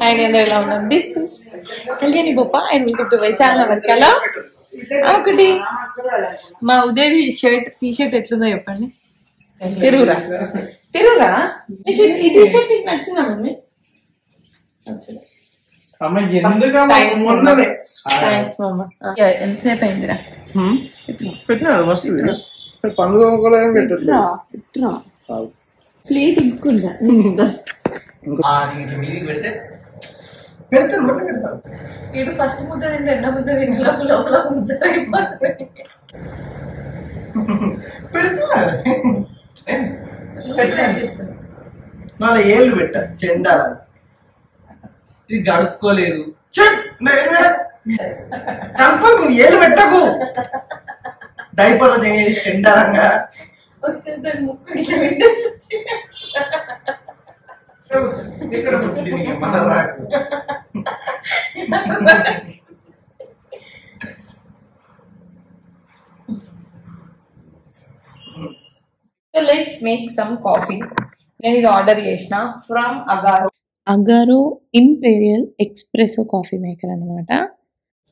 And ఎలా ఉన్నాం. This is Kalyani Boppa and welcome to my channel. వర్కలా ఒకటి మా ఉదయ్ షర్ట్ టీ షర్ట్ ఎట్లుందో చెప్పండి. తిరుగురా తిరుగురా. ఈ టీ షర్ట్ నీకు నచ్చిందా మమ్మీ? నచ్చింది. థ్యాంక్స్ మమ్మ. ఎంతసేపు అయిందిరా పెట్టినా వస్తుంది పండుగ ప్లేట్ ఇంకుందా? ఇటు ఫస్ట్ ముద్ద తింటే రెండో ముద్ద తింటే లోపల ముద్ద వాళ్ళ ఏళ్ళు పెట్ట చెండా ఇది గడుక్కోలేదు ఏళ్ళు పెట్టకు డైపర్లు చేసి చెండారంగా ఒకసారి దాని ముక్కు ఇట్లా పెట్టేసి లెట్స్ మేక్ సమ్ కాఫీ. నేను ఇది ఆర్డర్ చేసిన from Agaro imperial ఎక్స్ప్రెసో coffee maker అనమాట.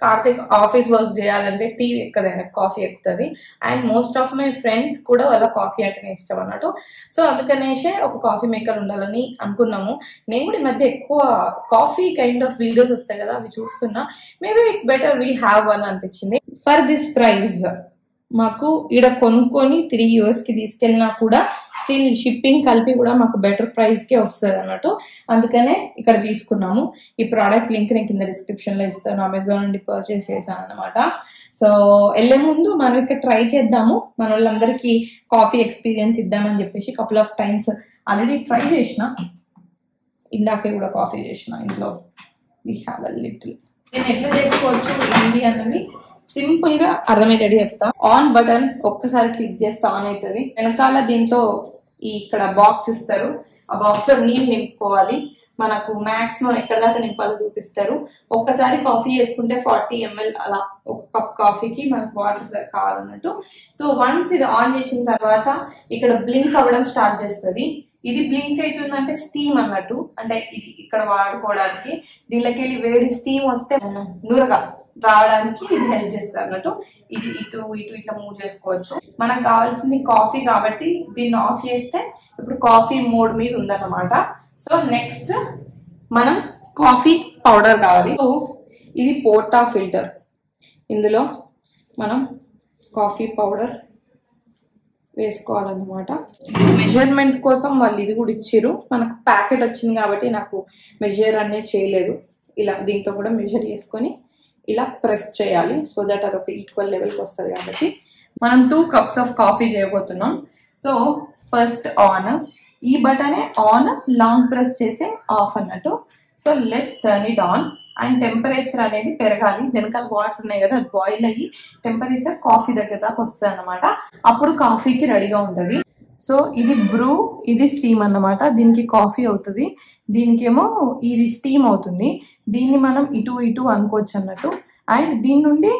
కార్తిక్ ఆఫీస్ వర్క్ చేయాలంటే టీ ఎక్కదైనా కాఫీ ఎక్కుతుంది. And most of my friends కూడా వాళ్ళ కాఫీ అంటేనే ఇష్టం అన్నట్టు. సో అందుకనేసే ఒక కాఫీ మేకర్ ఉండాలని అనుకున్నాము. నేను కూడా ఈ మధ్య ఎక్కువ కాఫీ కైండ్ ఆఫ్ వీడియోస్ వస్తాయి కదా, అవి చూస్తున్నా. Maybe it's better we have one అనిపించింది. ఫర్ దిస్ ప్రైస్ మాకు ఈడ కొనుక్కొని 3 years కి తీసుకెళ్ళినా కూడా స్టిల్ షిప్పింగ్ కలిపి కూడా మాకు బెటర్ ప్రైస్కే వస్తుంది అన్నట్టు. అందుకనే ఇక్కడ తీసుకున్నాము. ఈ ప్రోడక్ట్ లింక్ నేను కింద డిస్క్రిప్షన్లో ఇస్తాను. అమెజాన్ నుండి పర్చేస్ చేశాను అనమాట. సో వెళ్ళే ముందు మనం ఇక్కడ ట్రై చేద్దాము, మన వాళ్ళందరికీ కాఫీ ఎక్స్పీరియన్స్ ఇద్దామని చెప్పేసి couple of times already try చేసిన. ఇందాకే కూడా కాఫీ చేసిన ఇంట్లో. We have a little. నేను ఎట్లా చేసుకోవచ్చు ఏంటి అన్నది సింపుల్ గా అర్థమయ్యేటట్టు చెప్తా. ఆన్ బటన్ ఒక్కసారి క్లిక్ చేస్తే ఆన్ అవుతుంది. వెనకాల దీంట్లో ఇక్కడ బాక్స్ ఇస్తారు. ఆ బాక్స్ లో నీళ్ళు నింపుకోవాలి. మనకు మాక్సిమం ఎక్కడ దాకా నింపాలో చూపిస్తారు. ఒక్కసారి కాఫీ చేసుకుంటే 40 ml అలా ఒక కప్ కాఫీకి మనకు వాటర్ కావాలన్నట్టు. సో వన్స్ ఇది ఆన్ చేసిన తర్వాత ఇక్కడ బ్లింక్ అవ్వడం స్టార్ట్ చేస్తుంది. ఇది బ్లింక్ అవుతుందంటే స్టీమ్ అన్నట్టు, అంటే ఇది ఇక్కడ వాడుకోవడానికి. దీనిలోకి వెళ్ళి వేడి స్టీమ్ వస్తే నూరగా రావడానికి ఇది హెల్ప్ చేస్తారు అన్నట్టు. ఇది ఇటు ఇటు ఇట్లా మూవ్ చేసుకోవచ్చు. మనకు కావాల్సింది కాఫీ కాబట్టి దీన్ని ఆఫ్ చేస్తే ఇప్పుడు కాఫీ మోడ్ మీద ఉందన్నమాట. సో నెక్స్ట్ మనం కాఫీ పౌడర్ కావాలి. సో ఇది పోర్టా ఫిల్టర్. ఇందులో మనం కాఫీ పౌడర్ వేసుకోవాలన్నమాట. మెజర్మెంట్ కోసం వాళ్ళు ఇది కూడా ఇచ్చారు. మనకు ప్యాకెట్ వచ్చింది కాబట్టి నాకు మెజర్ అనేది చేయలేదు. ఇలా దీంతో కూడా మెజర్ చేసుకొని ఇలా ప్రెస్ చేయాలి. సో దట్ అది ఒక ఈక్వల్ లెవెల్కి వస్తుంది కాబట్టి. మనం 2 cups ఆఫ్ కాఫీ చేయబోతున్నాం. సో ఫస్ట్ ఆన్, ఈ బటనే ఆన్, లాంగ్ ప్రెస్ చేసి ఆఫ్ అన్నట్టు. So let's turn it on. And temperature అనేది పెరగాలి. వెనకాల వాటర్ ఉన్నాయి కదా, అది బాయిల్ అయ్యి టెంపరేచర్ కాఫీ దగ్గర దాకా వస్తుంది అన్నమాట. అప్పుడు కాఫీకి రెడీగా ఉంటుంది. సో ఇది బ్రూ, ఇది స్టీమ్ అన్నమాట. దీనికి కాఫీ అవుతుంది, దీనికేమో ఇది స్టీమ్ అవుతుంది. దీన్ని మనం ఇటు ఇటు అనుకోవచ్చు అన్నట్టు. అండ్ దీని నుండి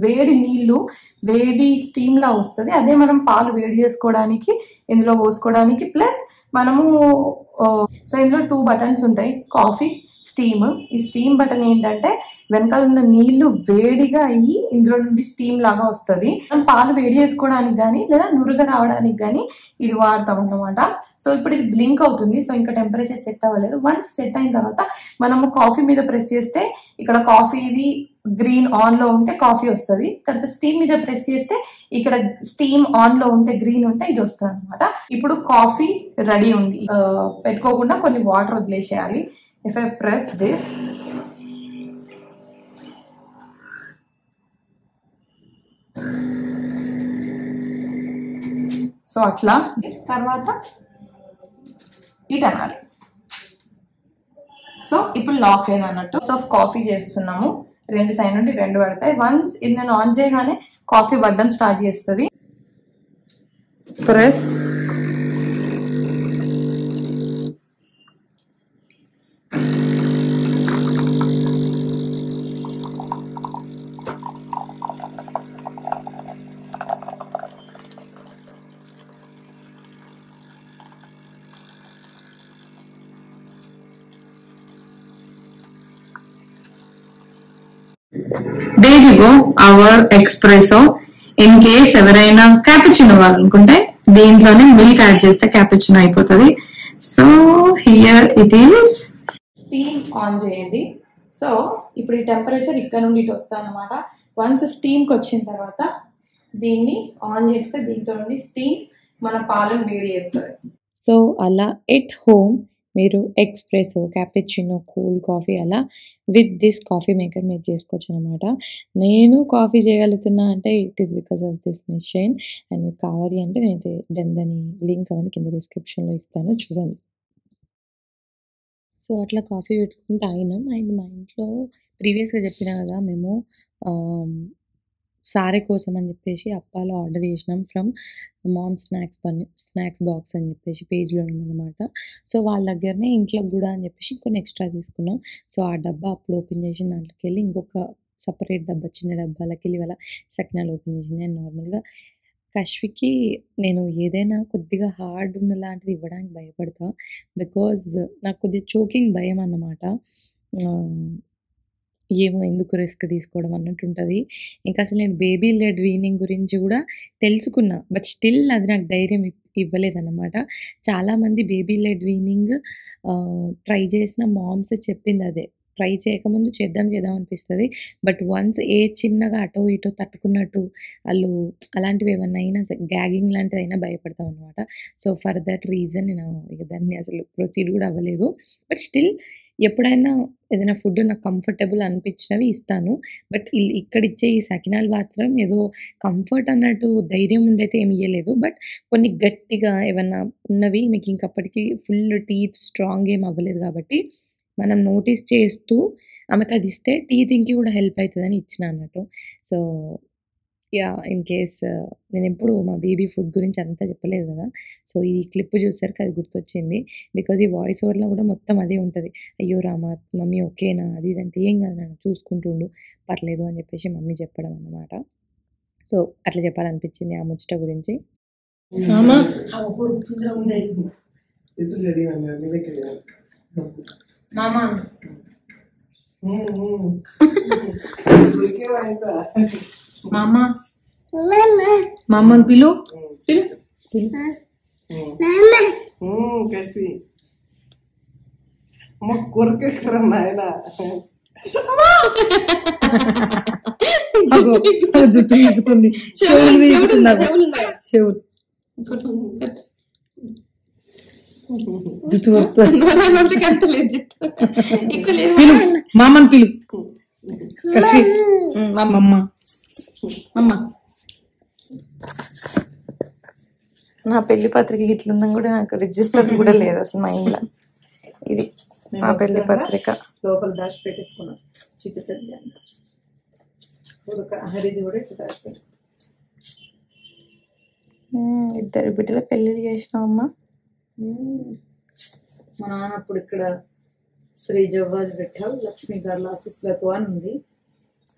వేడి నీళ్లు, వేడి స్టీమ్ లా వస్తుంది. అదే మనం పాలు వేడి చేసుకోవడానికి ఇందులో పోసుకోవడానికి. ప్లస్ మనము సో ఇందులో 2 buttons ఉంటాయి, కాఫీ, స్టీమ్. ఈ స్టీమ్ బటన్ ఏంటంటే వెనకాల ఉన్న నీళ్లు వేడిగా అయ్యి ఇందులో నుండి స్టీమ్ లాగా వస్తుంది. మనం పాలు వేడి చేసుకోవడానికి కానీ లేదా నురుగ రావడానికి కానీ ఇది వాడతాం అన్నమాట. సో ఇప్పుడు ఇది బ్లింక్ అవుతుంది. సో ఇంకా టెంపరేచర్ సెట్ అవ్వలేదు. వన్స్ సెట్ అయిన తర్వాత మనము కాఫీ మీద ప్రెస్ చేస్తే ఇక్కడ కాఫీ ఇది గ్రీన్ ఆన్ లో ఉంటే కాఫీ వస్తుంది. తర్వాత స్టీమ్ మీద ప్రెస్ చేస్తే ఇక్కడ స్టీమ్ ఆన్ లో ఉంటే గ్రీన్ ఉంటే ఇది వస్తుంది అనమాట. ఇప్పుడు కాఫీ రెడీ ఉంది. పెట్టుకోకుండా కొన్ని వాటర్ వదిలేసేయాలి. If I press this, so అట్లా తర్వాత ఇటు అనాలి. సో ఇప్పుడు లాక్ అయింది అన్నట్టు. సో కాఫీ చేస్తున్నాము. 2 సైడ్ నుండి 2 పడతాయి. వన్స్ ఇది నేను ఆన్ చేయగానే కాఫీ పడడం స్టార్ట్ చేస్తుంది. Press, there you go, our espresso. In case ఎవరైనా క్యాపుచినో కావాలనుకుంటే దీంట్లోనే మిల్క్ యాడ్ చేస్తే క్యాపుచినో అయిపోతుంది. So here it is. Steam on చేయండి. సో ఇప్పుడు ఈ టెంపరేచర్ ఇక్కడ నుండి ఇటు వస్తుంది అనమాట. వన్స్ స్టీమ్కి వచ్చిన తర్వాత దీన్ని ఆన్ చేస్తే దీంట్లో నుండి స్టీమ్ మన పాలను వేడి చేస్తుంది. సో అలా ఎట్ హోమ్ మీరు ఎక్స్ప్రెసో, క్యాపుచినో, కోల్డ్ కాఫీ అలా విత్ దిస్ కాఫీ మేకర్ మీరు చేసుకోవచ్చు అనమాట. నేను కాఫీ చేయగలుగుతున్నా అంటే it is because of this machine. And మీకు కావాలి అంటే నేను దాని లింక్ అవన్నీ కింద డిస్క్రిప్షన్లో ఇస్తాను, చూడండి. సో అట్లా కాఫీ పెట్టుకుని తాగినాం. అండ్ మా ఇంట్లో ప్రీవియస్గా చెప్పినా కదా, మేము సారే కోసం అని చెప్పేసి అప్పాలో ఆర్డర్ చేసినాం ఫ్రమ్ మామ్ స్నాక్స్ బాక్స్ అని చెప్పేసి పేజ్లో ఉందన్నమాట. సో వాళ్ళ దగ్గరనే ఇంట్లో కూడా అని చెప్పేసి కొన్ని ఎక్స్ట్రా తీసుకున్నాం. సో ఆ డబ్బా అప్పుడు ఓపెన్ చేసి దాంట్లోకి వెళ్ళి ఇంకొక సపరేట్ డబ్బా, చిన్న డబ్బాలకి వెళ్ళి వాళ్ళ సకినాలు ఓపెన్ చేసింది. అండ్ నార్మల్గా కశ్వికి నేను ఏదైనా కొద్దిగా హార్డ్ ఉన్న లాంటిది ఇవ్వడానికి భయపడతా. బికాజ్ నాకు కొద్దిగా చోకింగ్ భయం అన్నమాట. ఏమో ఎందుకు రిస్క్ తీసుకోవడం అన్నట్టు ఉంటుంది. ఇంకా అసలు నేను బేబీ లెడ్ వీనింగ్ గురించి కూడా తెలుసుకున్నా, బట్ స్టిల్ అది నాకు ధైర్యం ఇవ్వలేదన్నమాట. చాలామంది బేబీ లెడ్ వీనింగ్ ట్రై చేసిన మామ్స్ చెప్పింది అదే, ట్రై చేయకముందు చేద్దాం అనిపిస్తుంది. బట్ వన్స్ ఏ చిన్నగా అటో ఇటో తట్టుకున్నట్టు వాళ్ళు అలాంటివి ఏమన్నా అయినా గ్యాగింగ్ లాంటిది అయినా భయపడతాం అనమాట. సో ఫర్ దట్ రీజన్ నేను దాన్ని అసలు ప్రొసీడ్ కూడా అవ్వలేదు. బట్ స్టిల్ ఎప్పుడైనా ఏదైనా ఫుడ్ నాకు కంఫర్టబుల్ అనిపించినవి ఇస్తాను. బట్ ఇక్కడ ఇచ్చే ఈ సకినాలు మాత్రం ఏదో కంఫర్ట్ అన్నట్టు ధైర్యం ఉండైతే ఏమి ఇవ్వలేదు. బట్ కొన్ని గట్టిగా ఏమన్నా ఉన్నవి మీకు ఇంకప్పటికీ ఫుల్ టీత్ స్ట్రాంగ్ ఏం అవ్వలేదు కాబట్టి మనం నోటీస్ చేస్తూ ఆమెకు అది ఇస్తే టీథింగ్కి కూడా హెల్ప్ అవుతుందని ఇచ్చిన అన్నట్టు. సో యా, ఇన్ కేస్ నేను ఎప్పుడు మా బేబీ ఫుడ్ గురించి అంతా చెప్పలేదు కదా. సో ఈ క్లిప్ చూసరికి అది గుర్తొచ్చింది. బికాజ్ ఈ వాయిస్ ఓవర్లో కూడా మొత్తం అదే ఉంటుంది. అయ్యో రామా, మమ్మీ ఓకేనా, అది ఇదంటే ఏం కాదు నన్ను చూసుకుంటుండు, పర్లేదు అని చెప్పేసి మమ్మీ చెప్పడం అన్నమాట. సో అట్లా చెప్పాలనిపించింది ఆ ముచ్చట గురించి. మామా మామా మామని పిలు పిలు పిలు. జుట్టు వీగుతుంది, చెవులు వీగుతుంది, చెవులు జుట్టు పిలు, మామని పిలు. మమ్మ అమ్మ నా పెళ్లి పత్రిక ఇట్లుందని కూడా నాకు రిజిస్టర్ కూడా లేదు అసలు మైండ్లో. ఇది నా పెళ్లి పత్రిక లోపల దాచి పెట్టేసుకున్నాం. చిట్టు హరిది కూడా ఇట్లా దాచిపెట్టు. ఇద్దరు బిడ్డల పెళ్ళిళ్ళు చేసినామమ్మా. మా నాన్న అప్పుడు ఇక్కడ శ్రీ జవ్వాజ్ పెట్టావు లక్ష్మీ గారు ఆశీస్సులతో అని ఉంది.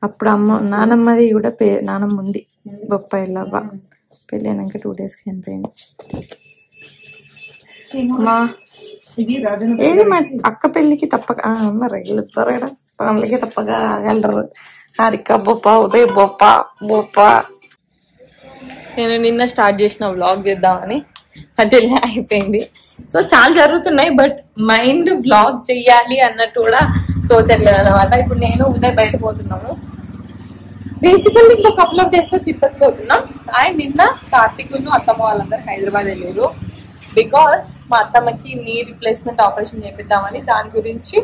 అప్పుడు నానమ్మది కూడా నానమ్మ ఉంది బొప్పాయిలవ్వ. పెళ్ళి అయినాక 2 days చనిపోయింది. ఏది మా అక్క పెళ్ళికి తప్పక రెగ్యులర్ పనులకి తప్పగా వెళ్ళరు. హారిక బొప్ప, ఉదయ్ బొప్ప. నేను నిన్న స్టార్ట్ చేసిన వ్లాగ్ చేద్దామని మధ్యలో అయిపోయింది. సో చాలా జరుగుతున్నాయి, బట్ మైండ్ వ్లాగ్ చెయ్యాలి అన్నట్టు కూడా తోచట్లేదు అనమాట. ఇప్పుడు నేను ఉదయ్ బయట పోతున్నాము. బేసికల్లీ ఇంకో కపుల్ ఆఫ్ డేస్ లో తిరుపతి పోతున్నాం. అండ్ నిన్న కార్తీకులు అత్తమ్మ వాళ్ళందరూ హైదరాబాద్ వెళ్ళారు. బికాస్ మా అత్తమ్మకి నీ రీప్లేస్మెంట్ ఆపరేషన్ చేపిద్దామని, దాని గురించి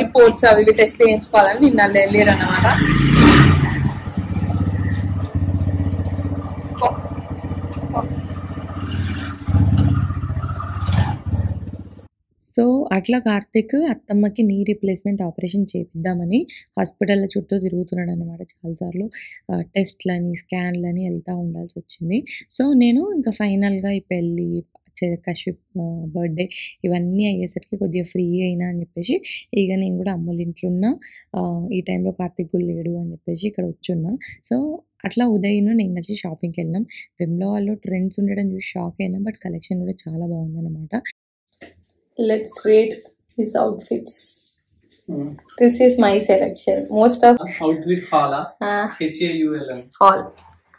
రిపోర్ట్స్ అవి టెస్ట్లు చేయించుకోవాలని నిన్న వెళ్ళారు అనమాట. సో అట్లా Karthik అత్తమ్మకి knee replacement operation చేపిద్దామని hospital చుట్టూ తిరుగుతున్నాడు అనమాట. చాలాసార్లు టెస్ట్లని, స్కాన్లని వెళ్తూ ఉండాల్సి వచ్చింది. సో నేను ఇంకా ఫైనల్గా ఈ పెళ్ళి, కశ్యప్ బర్త్డే ఇవన్నీ అయ్యేసరికి కొద్దిగా ఫ్రీ అయినా అని చెప్పేసి ఇక నేను కూడా అమ్మల ఇంట్లో ఉన్నా. ఈ టైంలో కార్తిక్ కూడా లేడు అని చెప్పేసి ఇక్కడ వచ్చున్నా. సో అట్లా ఉదయ్ను నేను కలిసి షాపింగ్కి వెళ్ళినాం. వెమ్లో వాళ్ళు ట్రెండ్స్ ఉండడం చూసి షాక్ అయినా, బట్ కలెక్షన్ కూడా చాలా బాగుందన్నమాట. Let's rate his outfits. This is my selection. Most of outfit హాలా hall.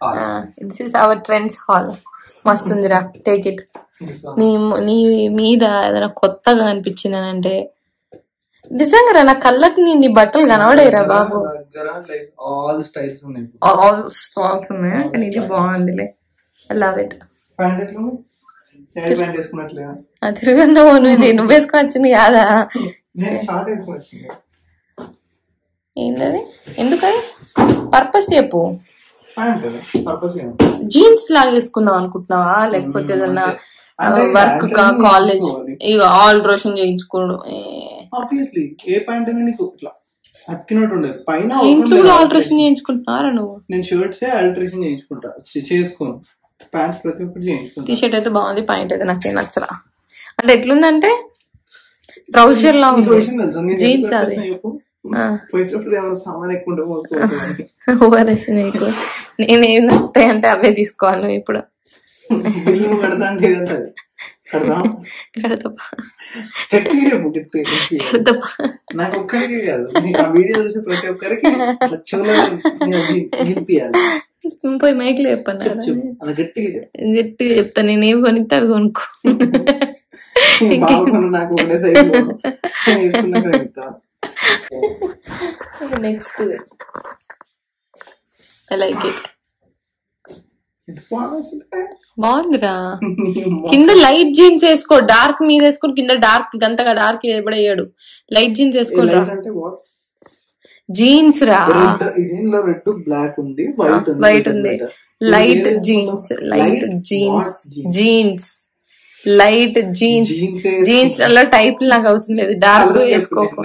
Hall This is our trends hall. మస్తుందిరా, టేక్ ఇట్. నీ మీద ఏదైనా కొత్తగా అనిపించింది అని అంటే నిజంగా నా కళ్ళకి నీ బట్టలు కనబడేరా బాబు. ఆల్ స్టైల్స్ ఉన్నాయి, ఆల్ స్టాల్స్ ఉన్నాయి. కానీ ఇది బాగుందిలే, ఐ లవ్ ఇట్. తిరుగుందా నువ్వు వేసుకుని వచ్చింది కాదా? ఏంటది? ఎందుకని పర్పస్ చెప్పు. జీన్స్ లాగా వేసుకుందాం అనుకుంటున్నావా, లేకపోతే ఏదన్నా వర్క్ కాలేజ్ ఇక ఆల్ట్రేషన్ చేయించుకోవడం? ఆబ్వియస్లీ ఏ పాయింట్ అయినా నీకు ఇట్లా అతికినట్టు ఉండదు. పైన ఇంట్లో ఆల్ట్రేషన్ చేయించుకుంటున్నారా నువ్వు? నేను షర్ట్స్ ఆల్ట్రేషన్ చేయించుకుంటా, చేసుకోను. ప్యాంట్స్ ప్రతి ఒక్కటి చేయించుకుంటా. టీ షర్ట్ అయితే బాగుంది, ప్యాంట్ అయితే నాకేం నచ్చలా. అంటే ఎట్లుందంటే ట్రౌజర్ లా ఉంది, జీన్స్. అది నేనేం నచ్చుతాయి అంటే అవే తీసుకోవాలి నువ్వు ఇప్పుడు. నాకు ఒక్కరికి కాదు, వీడియో చూసి ప్రతి ఒక్కరికి పోయి మైక్ లో చెప్పాను, గట్టిగా చెప్తా. నేనేమి కొనిస్తే అవి కొనుక్కో. నాకు ఒకటే size next I like it. బాగుందిరా. కింద లైట్ జీన్స్ వేసుకో, డార్క్ మీద వేసుకొని కింద డార్క్ గంతగా డార్క్ ఎప్పుడయ్యాడు. లైట్ జీన్స్ వేసుకోరా, జీన్స్ రా. బ్లాక్ ఉంది, వైట్ ఉంది. Light jeans, light jeans, jeans, light jeans. Jeans అలా టైప్ నాకు అవసరం లేదు, డార్క్ వేసుకోకు.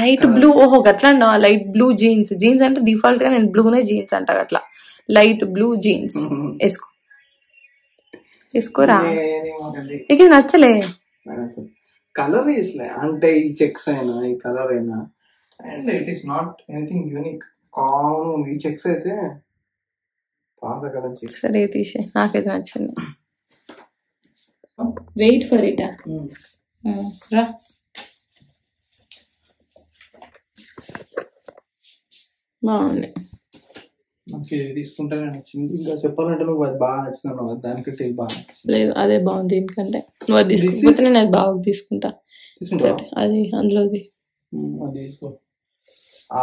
లైట్ బ్లూ, ఓహో గట్లా లైట్ బ్లూ జీన్స్. జీన్స్ అంటే డిఫాల్ట్ గా నేను బ్లూనే జీన్స్ అంట. అట్లా లైట్ బ్లూ జీన్స్ వేసుకోరా. నీకు నచ్చలే? కలర్ అంటే ఈ చెక్స్ అయినా ఈ కలర్ అయినా, and it is not anything unique. Common ఉంది. ఈ చెక్స్ అయితే పాత కలర్ చెక్స్. సరే తీసే, నాకైతే నచ్చింది. Wait for it. రా, బాగుంది. నాకు తీసుకుంటానే నచ్చింది. ఇంకా చెప్పాలంటే నువ్వు అది బాగా నచ్చింది, దానికంటే ఇది బాగా నచ్చింది. లేదు, అదే బాగుంది. దీనికంటే నువ్వు అది తీసుకుంటే నేను అది బాగా తీసుకుంటా. అది అందులోది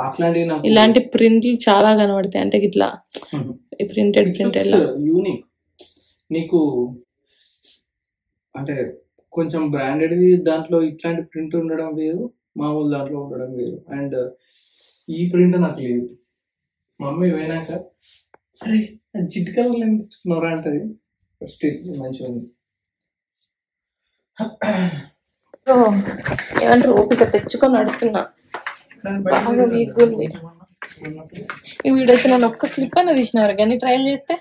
అట్లాంటి ఇలాంటి ప్రింట్లు చాలా కనబడతాయి. అంటే ఇట్లా ప్రింటెడ్ యూనిక్. నీకు అంటే కొంచెం బ్రాండెడ్ది దాంట్లో ఇట్లాంటి ప్రింట్ ఉండడం వేరు, మామూలు దాంట్లో ఉండడం వేరు. అండ్ ఈ ప్రింట్ నాకు లేదు. మమ్మీ పోయినాక అరే జిడ్ కలర్లో ఏం తెచ్చుకున్నారా అంటది. స్టిల్ మంచిగా ఉంది. ఏమంటారు, ఓపిక తెచ్చుకొని అడుగుతున్నా. బాగా వీక్ ఉంది ఈ వీడియోస్. నేను ఒక్క క్లిప్ అన్న తీసినారు కానీ ట్రయల్ చేస్తే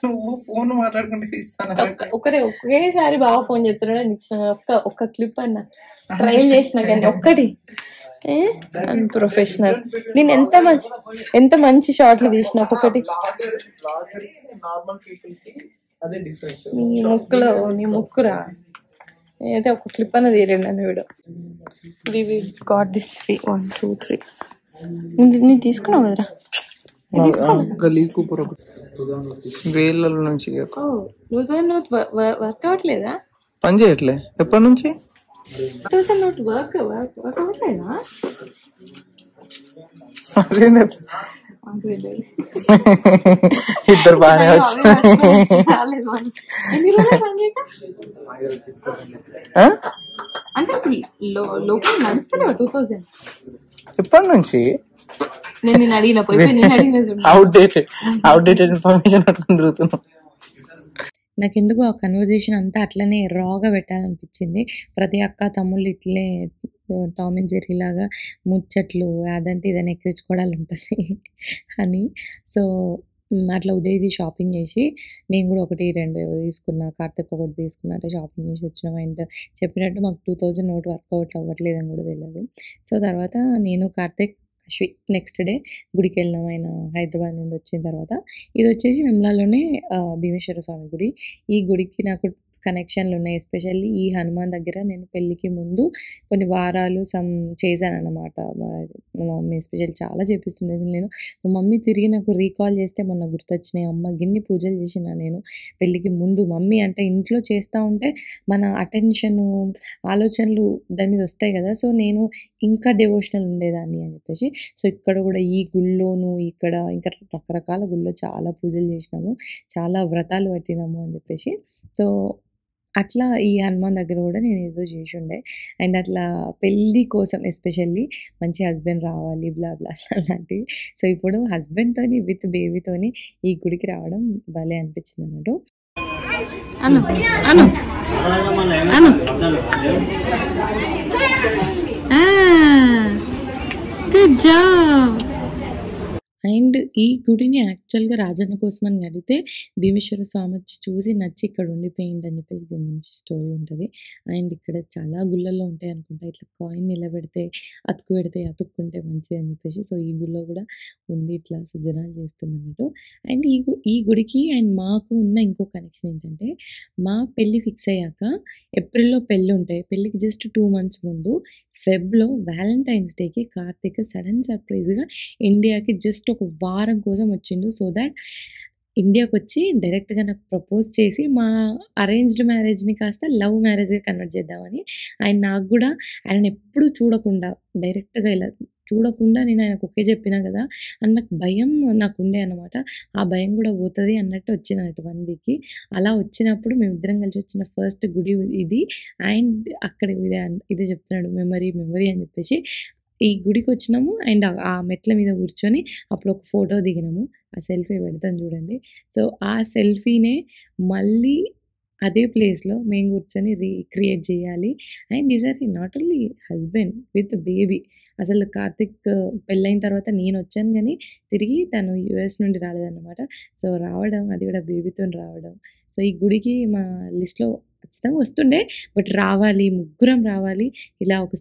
నువ్వు ఫోన్ మాట్లాడుకుంటే తీస్తాను. ఒకేసారి బాగా ఫోన్ చేస్తున్నాడు. ఇచ్చిన ఒక్క క్లిప్ అన్న ట్రయల్ చేసిన కానీ ఒక్కటి ప్రొఫెషనల్. నేను ఎంత మంచి షాట్లు తీసిన ఒక్కొక్కటి. నీ ముక్కురా అయితే ఒక క్లిప్ అన్న తీరండి అని వీడియో. We got this 3 1 2 3. నేను తీసుకున్నావు కదరా వేళ్ళ నుంచి వర్క్ అవ్వట్లేదా? పని చేయట్లే ఎప్పటి నుంచి? వర్క్ అవ్వట్లేదా? ఇద్దరు బాగానే వచ్చి అంటే లోపల నడుస్తున్నావు 2000 ఎప్పటి నుంచి? నేను అడిగిన అవుట్డేటెడ్ ఇన్ఫర్మేషన్ పట్టుకుని తిరుగుతున్నాం. నాకు ఎందుకు ఆ కన్వర్జేషన్ అంతా అట్లనే రాగా పెట్టాలనిపించింది. ప్రతి అక్క తమ్ముళ్ళు ఇట్లే టామ్ అండ్ జెర్రీ లాగా ముచ్చట్లు అదంటే ఇదని ఎక్కించుకోవడాలు ఉంటుంది అని. సో అట్లా ఉదయది షాపింగ్ చేసి నేను కూడా 1-2 తీసుకున్నా, కార్తిక్ ఒకటి తీసుకున్నట్టే షాపింగ్ చేసి వచ్చినాం. అండ్ చెప్పినట్టు మాకు 2000 నోట్ వర్కౌట్ అవ్వట్లేదని కూడా తెలియదు. సో తర్వాత నేను కార్తిక్ అశ్వి నెక్స్ట్ డే గుడికి వెళ్ళినాం. ఆయన హైదరాబాద్ నుండి వచ్చిన తర్వాత. ఇది వచ్చేసి వెమ్లాలోనే భీమేశ్వర స్వామి గుడి. ఈ గుడికి నాకు కనెక్షన్లు ఉన్నాయి. ఎస్పెషల్లీ ఈ హనుమాన్ దగ్గర నేను పెళ్ళికి ముందు కొన్ని వారాలు చేశానన్నమాట. మా మమ్మీ ఎస్పెషల్లీ చాలా చేపిస్తుండేది. మా మమ్మీ తిరిగి నాకు రీకాల్ చేస్తే మొన్న గుర్తొచ్చినాయి. అమ్మ గిన్ని పూజలు చేసినా నేను పెళ్ళికి ముందు. మమ్మీ అంటే ఇంట్లో చేస్తూ ఉంటే మన అటెన్షను, ఆలోచనలు దాని మీద వస్తాయి కదా! సో, నేను ఇంకా డివోషనల్ ఉండేదాన్ని అని చెప్పేసి. సో, ఇక్కడ కూడా ఈ గుళ్ళోను ఇక్కడ ఇంకా రకరకాల గుళ్ళో చాలా పూజలు చేసినాము. చాలా వ్రతాలు పట్టినాము అని చెప్పేసి. సో, అట్లా ఈ హనుమాన్ దగ్గర కూడా నేను ఏదో చేసుండే. అండ్ అట్లా పెళ్లి కోసం ఎస్పెషల్లీ మంచి హస్బెండ్ రావాలి బ్లా బ్లా అలాంటివి. సో, ఇప్పుడు హస్బెండ్‌తోని విత్ బేబీతోని ఈ గుడికి రావడం భలే అనిపించిందన్నట్టు. అను అను అను గుడ్ జాబ్. అండ్ ఈ గుడిని యాక్చువల్‌గా రాజన్న కోసమని కడితే భీమేశ్వర స్వామి వచ్చి చూసి నచ్చి ఇక్కడ ఉండిపోయిండు అని చెప్పేసి దీని గురించి స్టోరీ ఉంటది. అండ్ ఇక్కడ చాలా గుళ్ళల్లో ఉంటాయి అనుకుంటా. ఇట్లా కాయిన్ నిలబెడితే పెడితే అతుక్కుంటే మంచిది అని చెప్పేసి. సో, ఈ గుడిలో కూడా ఉంది ఇట్లా జనాలు చేస్తున్నట్టు. అండ్ ఈ గుడికి అండ్ మాకు ఉన్న ఇంకో కనెక్షన్ ఏంటంటే మా పెళ్లి ఫిక్స్ అయ్యాక ఏప్రిల్‌లో పెళ్ళుంటాయి. పెళ్ళికి జస్ట్ 2 మంత్స్ ముందు ఫెబ్‌లో వాలంటైన్స్ డేకి కార్తీక్ సడెన్ సర్ప్రైజ్‌గా ఇండియాకి జస్ట్ ఒక వారం కోసం వచ్చిండు. సో దట్ ఇండియాకొచ్చి డైరెక్ట్‌గా నాకు ప్రపోజ్ చేసి మా అరేంజ్డ్ మ్యారేజ్‌ని కాస్త లవ్ మ్యారేజ్‌గా కన్వర్ట్ చేద్దామని. ఆయన నాకు గూడా ఆయనను ఎప్పుడు చూడకుండా డైరెక్ట్‌గా ఇలా చూడకుండా నేను ఆయనకు ఓకే చెప్పినా కదా! అని నాకు భయం నాకుండే అనమాట. ఆ భయం కూడా పోతది అన్నట్టు వచ్చినన్నట్టు 1 వీక్‌కి. అలా వచ్చినప్పుడు మేమిద్దరం కలిసి వచ్చిన ఫస్ట్ గుడి ఇది. అండ్ అక్కడ ఇదే చెప్తున్నాడు మెమరీ అని చెప్పేసి. ఈ గుడికొచ్చినాము అండ్ ఆ మెట్ల మీద కూర్చొని అప్పుడు ఒక ఫోటో దిగినాము. ఆ సెల్ఫీ పెడతాను చూడండి. సో, ఆ సెల్ఫీనే మళ్ళీ అదే ప్లేస్‌లో మేము కూర్చొని రీక్రియేట్ చేయాలి. అండ్ ఈసారి not only husband with baby. అసలు కార్తీక్ పెళ్ళైన తర్వాత నేనొచ్చాను గానీ, తిరిగి తను యూఎస్ నుండి రాలేదన్నమాట. సో, రావడం అది కూడా బేబీతోని రావడం. సో, ఈ గుడికి మా లిస్ట్‌లో ఖచ్చితంగా వస్తుండే. బట్ రావాలి, ముగ్గురం రావాలి. ఇలా ఒక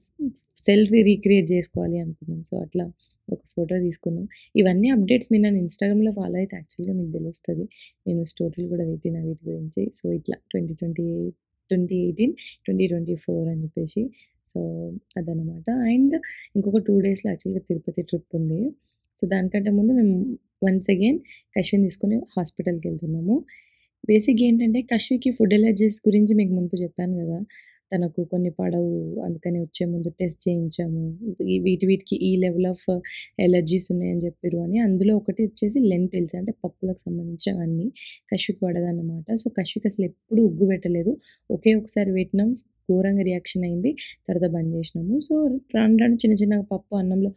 సెల్ఫీ రీక్రియేట్ చేసుకోవాలి అనుకున్నాం. సో, అట్లా ఒక ఫోటో తీసుకున్నాం. ఇవన్నీ అప్డేట్స్ మీరు నన్ను ఇన్‌స్టాగ్రామ్‌లో ఫాలో అయితే యాక్చువల్‌గా మీకు తెలుస్తది. నేను స్టోరీలు కూడా పెట్టిన వీటి గురించి. సో, ఇట్లా 2018, 2024 అని చెప్పేసి. సో, అదనమాట. అండ్ ఇంకొక 2 డేస్‌లో యాక్చువల్‌గా తిరుపతి ట్రిప్ ఉంది. సో, దానికంటే ముందు మేము వన్స్ అగైన్ కశ్విని తీసుకొని హాస్పిటల్‌కెళ్తున్నాము. బేసిక్‌గా ఏంటంటే కశ్వికి ఫుడ్ అలర్జీస్ గురించి మీకు మునుపు చెప్పాను గదా! తనకు కొన్ని పడవు. అందుకని వచ్చే ముందు టెస్ట్ చేయించాము. వీటికి ఈ లెవెల్ ఆఫ్ అలర్జీస్ ఉన్నాయని చెప్పిర్రు అని. అందులో ఒకటి వచ్చేసి లెంటిల్స్ అంటే పప్పులకు సంబంధించినవన్నీ కశ్వికి పడదన్నమాట. సో, కశ్వికి అసలు ఎప్పుడు ఉగ్గు పెట్టలేదు. ఒకే ఒకసారి పెట్టినాం. ఘోరంగా రియాక్షన్ అయింది. తర్వాత బంద్ చేసినాము. సో, రాను రాను చిన్న చిన్నగా పప్పు అన్నంలో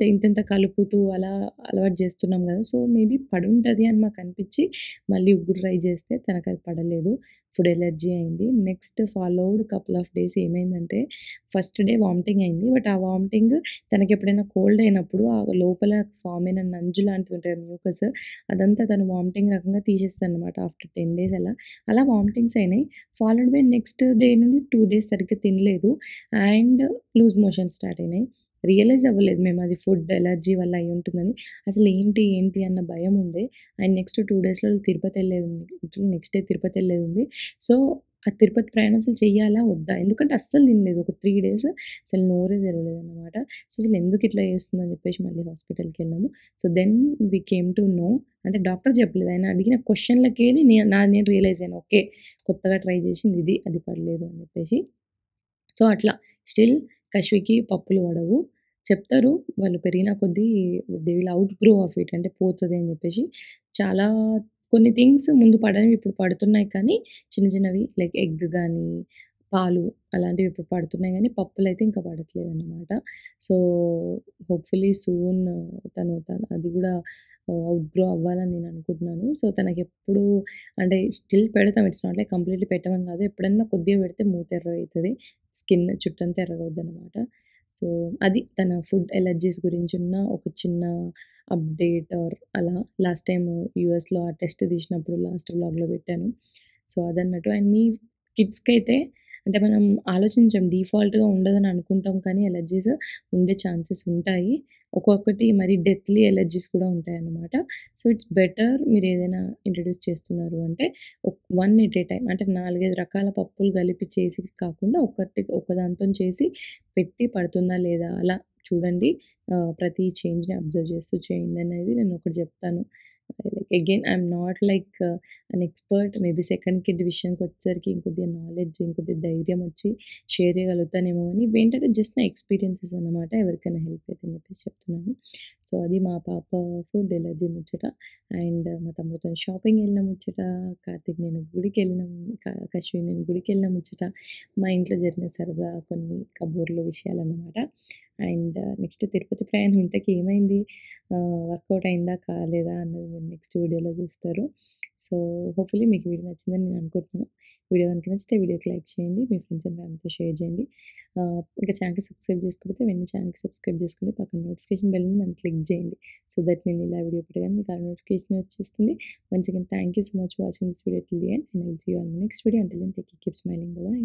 ఇంతింత కలుపుతూ అలా అలవాటు చేస్తున్నాం గదా! సో, మేబీ పడుంటది అని మాకనిపిచ్చి మళ్ళీ ఉగ్గు ట్రై చేస్తే తనకది పడలేదు. ఫుడ్ ఎలర్జీ అయింది. Next followed couple of days ఏమైందంటే ఫస్ట్ డే వామిటింగ్ అయింది. బట్ ఆ వామిటింగ్ తనకెప్పుడైనా కోల్డ్ అయినప్పుడు ఆ లోపల ఫార్మ్ అయిన నంజు లాంటిది ఉంటది మ్యూకస్ అదంతా తను వామిటింగ్ రకంగా తీసేస్తదనమాట ఆఫ్టర్ 10 డేస్ అలా. అలా వామిటింగ్స్ అయినాయి. ఫాలోడ్ బై నెక్స్ట్ డే నుండి 2 డేస్ సరిగ్గా తినలేదు. అండ్ లూజ్ మోషన్స్ స్టార్ట్ అయినాయి. రియలైజ్ అవ్వలేదు మేము అది ఫుడ్ ఎలర్జీ వల్ల అయ్యుంటుందని. అసలు ఏంటి అన్న భయం ఉండే. అండ్ నెక్స్ట్ 2 డేస్‌లో తిరుపతెళ్ళేదుంది. నెక్స్ట్ డే తిరుపతెళ్ళేదుంది. సో, ఆ తిరుపతి ప్రయాణం అసలు చెయ్యాలా? వద్దా? ఎందుకంటే అస్సలు తినలేదు. ఒక 3 డేస్ అసలు నోరే తెరవలేదనమాట. సో, అసలు ఎందుకు ఇట్లా చేస్తుందని చెప్పేసి మళ్ళీ హాస్పిటల్‌కెళ్ళాము. So, then we came to know అంటే డాక్టర్ చెప్పలేదు. ఆయన అడిగిన క్వెషన్‌లకెళ్ళి నేను రియలైజ్ అయ్యాను. ఓకే. కొత్తగా ట్రై చేసింది ఇది. అది పడలేదు అని చెప్పేసి. సో, అట్లా స్టిల్ కశ్వికి పప్పులు పడవు. చెప్తారు వాళ్ళు పెరిగిన కొద్దీ they will out grow of it అంటే పోతది అని చెప్పేసి. చాలా కొన్ని థింగ్స్ ముందు పడనివి ఇప్పుడు పడుతున్నాయి కానీ చిన్న చిన్నవి లైక్ ఎగ్ గానీ, పాలు అలాంటివి ఇప్పుడు పడుతున్నాయి గానీ పప్పులైతే ఇంకా పడట్లేదన్నమాట. సో, హోప్‌ఫుల్లీ సూన్ తను అది గూడా ఔట్ గ్రో అవ్వాలని నేను అనుకుంటున్నాను. సో, తనకెప్పుడు అంటే స్టిల్ పెడతాం. ఇట్స్ నాట్ లైక్ కంప్లీట్‌లీ పెట్టమని కాదు. ఎప్పుడన్నా కొద్దిగా పెడితే మూతి ఎర్రగయితది. స్కిన్ చుట్టంతా ఎర్రగవుద్దనమాట. సో, అది తన ఫుడ్ ఎలర్జీస్ గురించున్న ఒక చిన్న అప్డేట్ అలా. లాస్ట్ టైమ్ యూఎస్‌లో ఆ టెస్ట్ తీసినప్పుడు లాస్ట్ వ్లాగ్‌లో పెట్టాను. సో, అదన్నట్టు. అండ్ మీ కిడ్స్‌కైతే అంటే మనం ఆలోచించం, డిఫాల్ట్‌గా ఉండదని అనుకుంటాం కానీ ఎలర్జీస్ ఉండే ఛాన్సెస్ ఉంటాయి. ఒక్కొక్కటి మరి డెత్లీ ఎలర్జీస్ కూడా ఉంటాయన్నమాట. సో, ఇట్స్ బెటర్ మీరేదైనా ఇంట్రొడ్యూస్ చేస్తున్నారు అంటే వన్ ఎట్ ఏ టైమ్, అంటే 4, 5 రకాల పప్పులు కలిపి చేసి కాకుండా ఒకదాంతోని చేసి పెట్టి పడుతుందా లేదా అలా చూడండి. ప్రతి చేంజ్‌ని అబ్జర్వ్ చేస్తూ చేయండి అనేది నేను ఒకటి చెప్తాను. Like again I'm not like an expert. Maybe second kid విషయానికొచ్చేసరికి ఇంకొద్దిగా నాలెడ్జ్, ఇంకొద్దిగా ధైర్యం వచ్చి షేర్ చేయగలుగుతానేమో అని. ఇవేంటంటే జస్ట్ నా ఎక్స్‌పీరియన్సెస్ అన్నమాట. ఎవరికైనా హెల్ప్ అయితదని చెప్పేసి చెప్తున్నాను. సో, అది మా పాప ఫుడ్ ఎలర్జీ ముచ్చట. అండ్ మా తమ్ముడితోని షాపింగ్‌కెళ్ళిన ముచ్చట, కార్తీక్ నేను గుడికెళ్ళిన కశ్విన్ నేను గుడికెళ్ళిన ముచ్చట, మా ఇంట్లో జరిగిన సరదా కొన్ని కబుర్లు విషయాలన్నమాట. అండ్ నెక్స్ట్ తిరుపతి ప్రయాణం ఇంతకీ ఏమైంది? వర్కౌట్ అయిందా? కాలేదా? అన్నది మీరు నెక్స్ట్ వీడియోలో చూస్తారు. సో, హోప్‌ఫుల్లీ మీకు వీడియో నచ్చిందని నేను అనుకుంటున్నాను. వీడియో గనుక నచ్చితే వీడియోకి లైక్ చేయండి. మీ ఫ్రెండ్స్ అండ్ ఫ్యామిలీతో షేర్ చేయండి. ఇంకా ఛానెల్‌కి సబ్స్క్రైబ్ చేసుకోకపోతే వెంటనే ఛానెల్‌కి సబ్స్క్రైబ్ చేసుకోండి. పక్కన నోటిఫికేషన్ బెల్ ఉంది, దాన్ని క్లిక్ చేయండి. సో దట్ నేను ఇలా వీడియో పెట్టగానే మీకు ఆ నోటిఫికేషన్ వచ్చేస్తుంది. Once again thank you so much for watching this video till the end, and I will see you on my next video. Until then take care, keep smiling. Bye by.